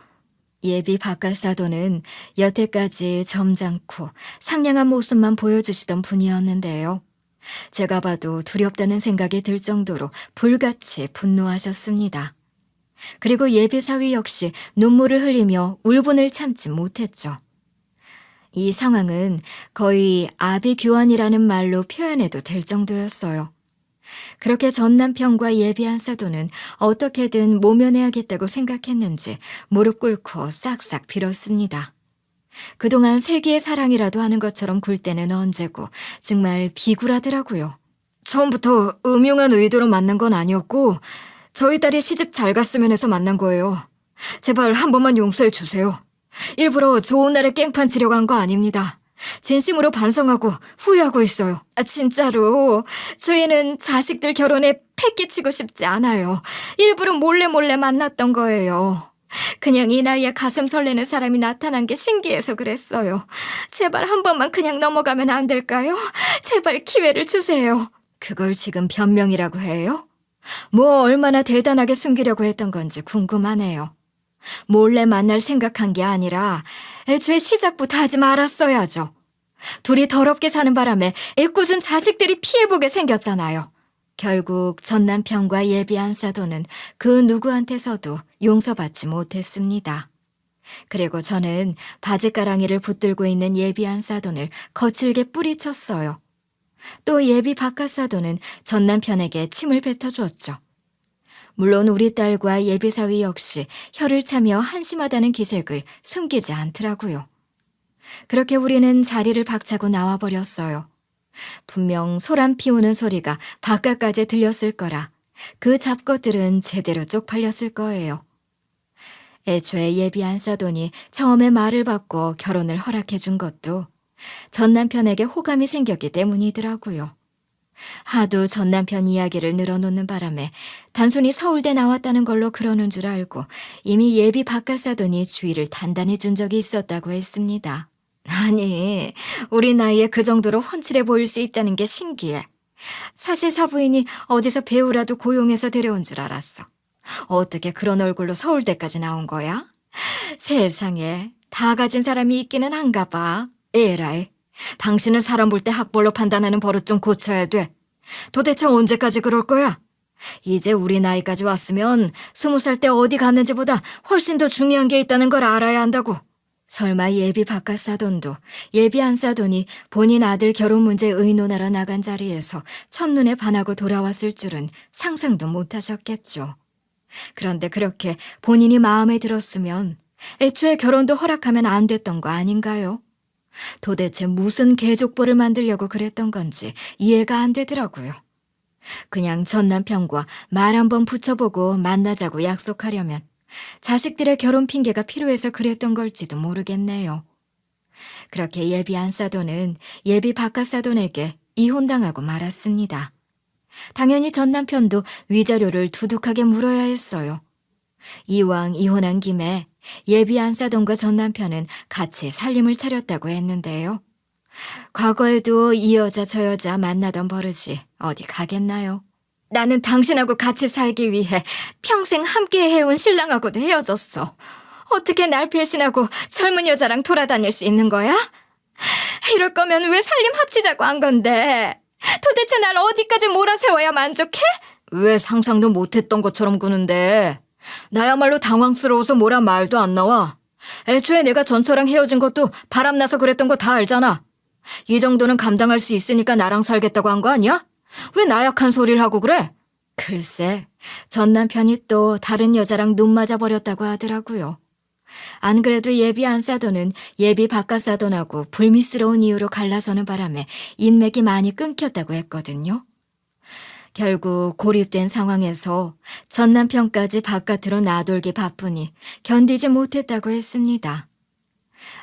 예비 바깥사돈은 여태까지 점잖고 상냥한 모습만 보여주시던 분이었는데요. 제가 봐도 두렵다는 생각이 들 정도로 불같이 분노하셨습니다. 그리고 예비 사위 역시 눈물을 흘리며 울분을 참지 못했죠. 이 상황은 거의 아비규환이라는 말로 표현해도 될 정도였어요. 그렇게 전 남편과 예비 안사돈은 어떻게든 모면해야겠다고 생각했는지 무릎 꿇고 싹싹 빌었습니다. 그동안 세기의 사랑이라도 하는 것처럼 굴 때는 언제고 정말 비굴하더라고요. 처음부터 음흉한 의도로 만난 건 아니었고 저희 딸이 시집 잘 갔으면 해서 만난 거예요. 제발 한 번만 용서해 주세요. 일부러 좋은 날에 깽판 치려고 한 거 아닙니다. 진심으로 반성하고 후회하고 있어요. 진짜로 저희는 자식들 결혼에 패기치고 싶지 않아요. 일부러 몰래 만났던 거예요. 그냥 이 나이에 가슴 설레는 사람이 나타난 게 신기해서 그랬어요. 제발 한 번만 그냥 넘어가면 안 될까요? 제발 기회를 주세요. 그걸 지금 변명이라고 해요? 뭐 얼마나 대단하게 숨기려고 했던 건지 궁금하네요. 몰래 만날 생각한 게 아니라 애초에 시작부터 하지 말았어야죠. 둘이 더럽게 사는 바람에 애꿎은 자식들이 피해보게 생겼잖아요. 결국 전 남편과 예비 안사돈은 그 누구한테서도 용서받지 못했습니다. 그리고 저는 바지가랑이를 붙들고 있는 예비 안사돈을 거칠게 뿌리쳤어요. 또 예비 바깥사돈은 전 남편에게 침을 뱉어주었죠. 물론 우리 딸과 예비 사위 역시 혀를 차며 한심하다는 기색을 숨기지 않더라고요. 그렇게 우리는 자리를 박차고 나와버렸어요. 분명 소란 피우는 소리가 바깥까지 들렸을 거라 그 잡것들은 제대로 쪽팔렸을 거예요. 애초에 예비 안사돈이 처음에 말을 받고 결혼을 허락해 준 것도 전 남편에게 호감이 생겼기 때문이더라고요. 하도 전 남편 이야기를 늘어놓는 바람에 단순히 서울대 나왔다는 걸로 그러는 줄 알고 이미 예비 바깥사돈이 주의를 단단히 준 적이 있었다고 했습니다. 아니, 우리 나이에 그 정도로 훤칠해 보일 수 있다는 게 신기해. 사실 사부인이 어디서 배우라도 고용해서 데려온 줄 알았어. 어떻게 그런 얼굴로 서울대까지 나온 거야? 세상에, 다 가진 사람이 있기는 한가 봐. 에라이, 당신은 사람 볼 때 학벌로 판단하는 버릇 좀 고쳐야 돼. 도대체 언제까지 그럴 거야? 이제 우리 나이까지 왔으면 20살 때 어디 갔는지보다 훨씬 더 중요한 게 있다는 걸 알아야 한다고. 설마 예비 바깥 사돈도 예비 안 사돈이 본인 아들 결혼 문제 의논하러 나간 자리에서 첫눈에 반하고 돌아왔을 줄은 상상도 못하셨겠죠. 그런데 그렇게 본인이 마음에 들었으면 애초에 결혼도 허락하면 안 됐던 거 아닌가요? 도대체 무슨 계족보를 만들려고 그랬던 건지 이해가 안 되더라고요. 그냥 전 남편과 말 한번 붙여보고 만나자고 약속하려면 자식들의 결혼 핑계가 필요해서 그랬던 걸지도 모르겠네요. 그렇게 예비 안 사돈은 예비 바깥 사돈에게 이혼당하고 말았습니다. 당연히 전 남편도 위자료를 두둑하게 물어야 했어요. 이왕 이혼한 김에 예비 안 사돈과 전 남편은 같이 살림을 차렸다고 했는데요. 과거에도 이 여자 저 여자 만나던 버릇이 어디 가겠나요? 나는 당신하고 같이 살기 위해 평생 함께 해온 신랑하고도 헤어졌어. 어떻게 날 배신하고 젊은 여자랑 돌아다닐 수 있는 거야? 이럴 거면 왜 살림 합치자고 한 건데? 도대체 날 어디까지 몰아세워야 만족해? 왜 상상도 못했던 것처럼 구는데? 나야말로 당황스러워서 뭐란 말도 안 나와. 애초에 내가 전처랑 헤어진 것도 바람나서 그랬던 거 다 알잖아. 이 정도는 감당할 수 있으니까 나랑 살겠다고 한 거 아니야? 왜 나약한 소리를 하고 그래? 글쎄, 전 남편이 또 다른 여자랑 눈 맞아버렸다고 하더라고요. 안 그래도 예비 안 사돈은 예비 바깥 사돈하고 불미스러운 이유로 갈라서는 바람에 인맥이 많이 끊겼다고 했거든요. 결국 고립된 상황에서 전 남편까지 바깥으로 나돌기 바쁘니 견디지 못했다고 했습니다.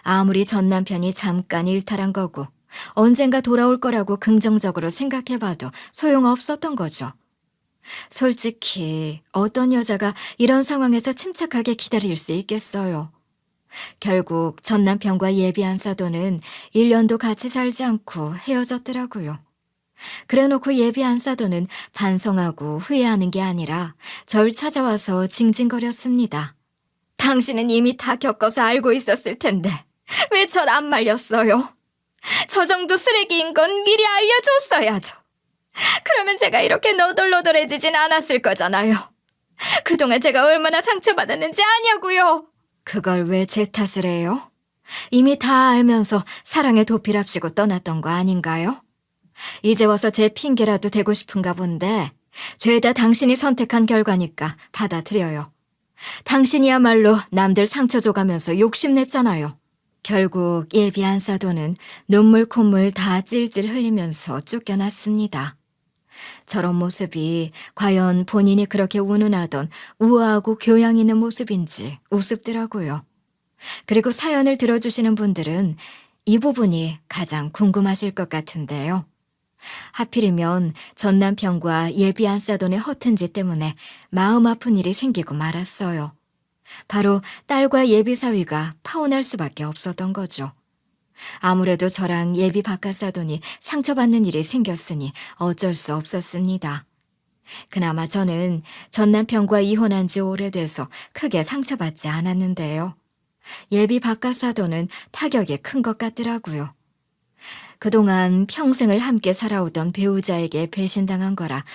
아무리 전 남편이 잠깐 일탈한 거고 언젠가 돌아올 거라고 긍정적으로 생각해봐도 소용없었던 거죠. 솔직히 어떤 여자가 이런 상황에서 침착하게 기다릴 수 있겠어요. 결국 전 남편과 예비 안 사돈은 1년도 같이 살지 않고 헤어졌더라고요. 그래놓고 예비 안 사돈은 반성하고 후회하는 게 아니라 절 찾아와서 징징거렸습니다. 당신은 이미 다 겪어서 알고 있었을 텐데 왜 절 안 말렸어요? 저 정도 쓰레기인 건 미리 알려줬어야죠. 그러면 제가 이렇게 너덜너덜해지진 않았을 거잖아요. 그동안 제가 얼마나 상처받았는지 아냐고요. 그걸 왜 제 탓을 해요? 이미 다 알면서 사랑에 도피랍시고 떠났던 거 아닌가요? 이제 와서 제 핑계라도 대고 싶은가 본데 죄다 당신이 선택한 결과니까 받아들여요. 당신이야말로 남들 상처 줘가면서 욕심냈잖아요. 결국 예비 안 사돈은 눈물 콧물 다 찔찔 흘리면서 쫓겨났습니다. 저런 모습이 과연 본인이 그렇게 운운하던 우아하고 교양 있는 모습인지 우습더라고요. 그리고 사연을 들어주시는 분들은 이 부분이 가장 궁금하실 것 같은데요. 하필이면 전 남편과 예비 안 사돈의 허튼 짓 때문에 마음 아픈 일이 생기고 말았어요. 바로 딸과 예비 사위가 파혼할 수밖에 없었던 거죠. 아무래도 저랑 예비 바깥 사돈이 상처받는 일이 생겼으니 어쩔 수 없었습니다. 그나마 저는 전 남편과 이혼한 지 오래돼서 크게 상처받지 않았는데요. 예비 바깥 사돈은 타격이 큰 것 같더라고요. 그동안 평생을 함께 살아오던 배우자에게 배신당한 거라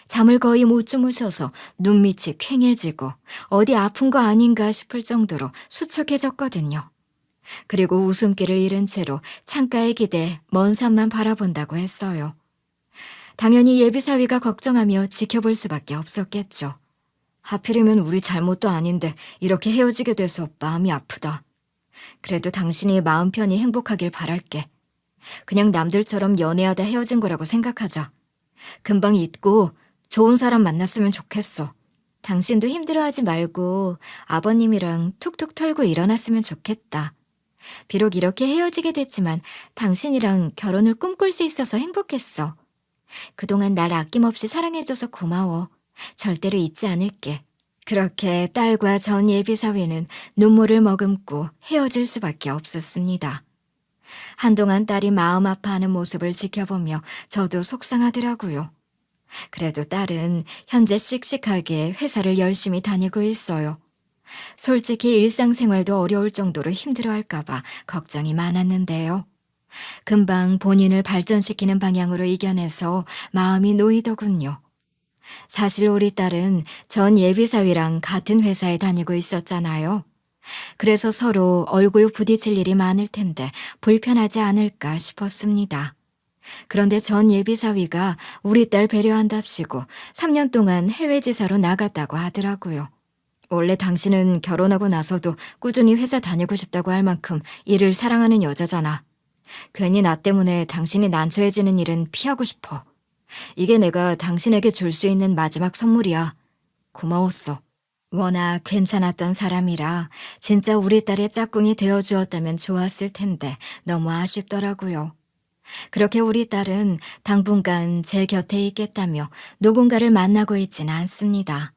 잠을 거의 못 주무셔서 눈밑이 퀭해지고 어디 아픈 거 아닌가 싶을 정도로 수척해졌거든요. 그리고 웃음기를 잃은 채로 창가에 기대 먼 산만 바라본다고 했어요. 당연히 예비사위가 걱정하며 지켜볼 수밖에 없었겠죠. 하필이면 우리 잘못도 아닌데 이렇게 헤어지게 돼서 마음이 아프다. 그래도 당신이 마음 편히 행복하길 바랄게. 그냥 남들처럼 연애하다 헤어진 거라고 생각하자. 금방 잊고 좋은 사람 만났으면 좋겠어. 당신도 힘들어하지 말고 아버님이랑 툭툭 털고 일어났으면 좋겠다. 비록 이렇게 헤어지게 됐지만 당신이랑 결혼을 꿈꿀 수 있어서 행복했어. 그동안 날 아낌없이 사랑해줘서 고마워. 절대로 잊지 않을게. 그렇게 딸과 전 예비사위는 눈물을 머금고 헤어질 수밖에 없었습니다. 한동안 딸이 마음 아파하는 모습을 지켜보며 저도 속상하더라고요. 그래도 딸은 현재 씩씩하게 회사를 열심히 다니고 있어요. 솔직히 일상생활도 어려울 정도로 힘들어할까봐 걱정이 많았는데요. 금방 본인을 발전시키는 방향으로 이겨내서 마음이 놓이더군요. 사실 우리 딸은 전 예비사위랑 같은 회사에 다니고 있었잖아요. 그래서 서로 얼굴 부딪힐 일이 많을 텐데 불편하지 않을까 싶었습니다. 그런데 전 예비사위가 우리 딸 배려한답시고 3년 동안 해외 지사로 나갔다고 하더라고요. 원래 당신은 결혼하고 나서도 꾸준히 회사 다니고 싶다고 할 만큼 일을 사랑하는 여자잖아. 괜히 나 때문에 당신이 난처해지는 일은 피하고 싶어. 이게 내가 당신에게 줄 수 있는 마지막 선물이야. 고마웠어. 워낙 괜찮았던 사람이라 진짜 우리 딸의 짝꿍이 되어주었다면 좋았을 텐데 너무 아쉽더라고요. 그렇게 우리 딸은 당분간 제 곁에 있겠다며 누군가를 만나고 있지는 않습니다.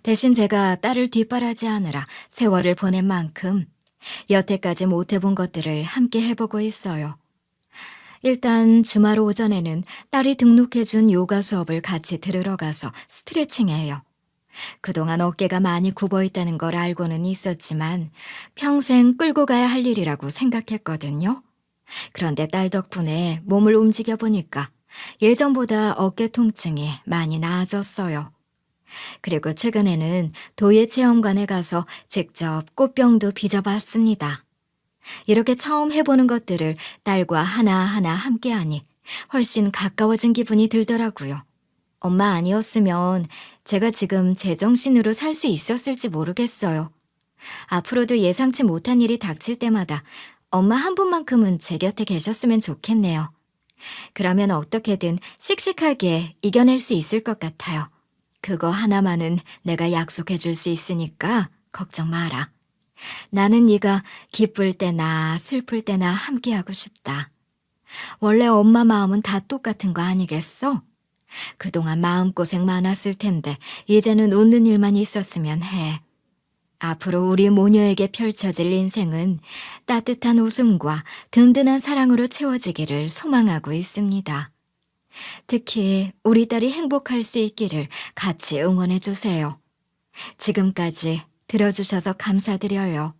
대신 제가 딸을 뒷바라지하느라 세월을 보낸 만큼 여태까지 못해본 것들을 함께 해보고 있어요. 일단 주말 오전에는 딸이 등록해준 요가 수업을 같이 들으러 가서 스트레칭해요. 그동안 어깨가 많이 굽어 있다는 걸 알고는 있었지만 평생 끌고 가야 할 일이라고 생각했거든요. 그런데 딸 덕분에 몸을 움직여 보니까 예전보다 어깨 통증이 많이 나아졌어요. 그리고 최근에는 도예체험관에 가서 직접 꽃병도 빚어봤습니다. 이렇게 처음 해보는 것들을 딸과 하나하나 함께하니 훨씬 가까워진 기분이 들더라고요. 엄마 아니었으면 제가 지금 제정신으로 살 수 있었을지 모르겠어요. 앞으로도 예상치 못한 일이 닥칠 때마다 엄마 한 분만큼은 제 곁에 계셨으면 좋겠네요. 그러면 어떻게든 씩씩하게 이겨낼 수 있을 것 같아요. 그거 하나만은 내가 약속해 줄 수 있으니까 걱정 마라. 나는 네가 기쁠 때나 슬플 때나 함께하고 싶다. 원래 엄마 마음은 다 똑같은 거 아니겠어? 그동안 마음고생 많았을 텐데 이제는 웃는 일만 있었으면 해. 앞으로 우리 모녀에게 펼쳐질 인생은 따뜻한 웃음과 든든한 사랑으로 채워지기를 소망하고 있습니다. 특히 우리 딸이 행복할 수 있기를 같이 응원해 주세요. 지금까지 들어주셔서 감사드려요.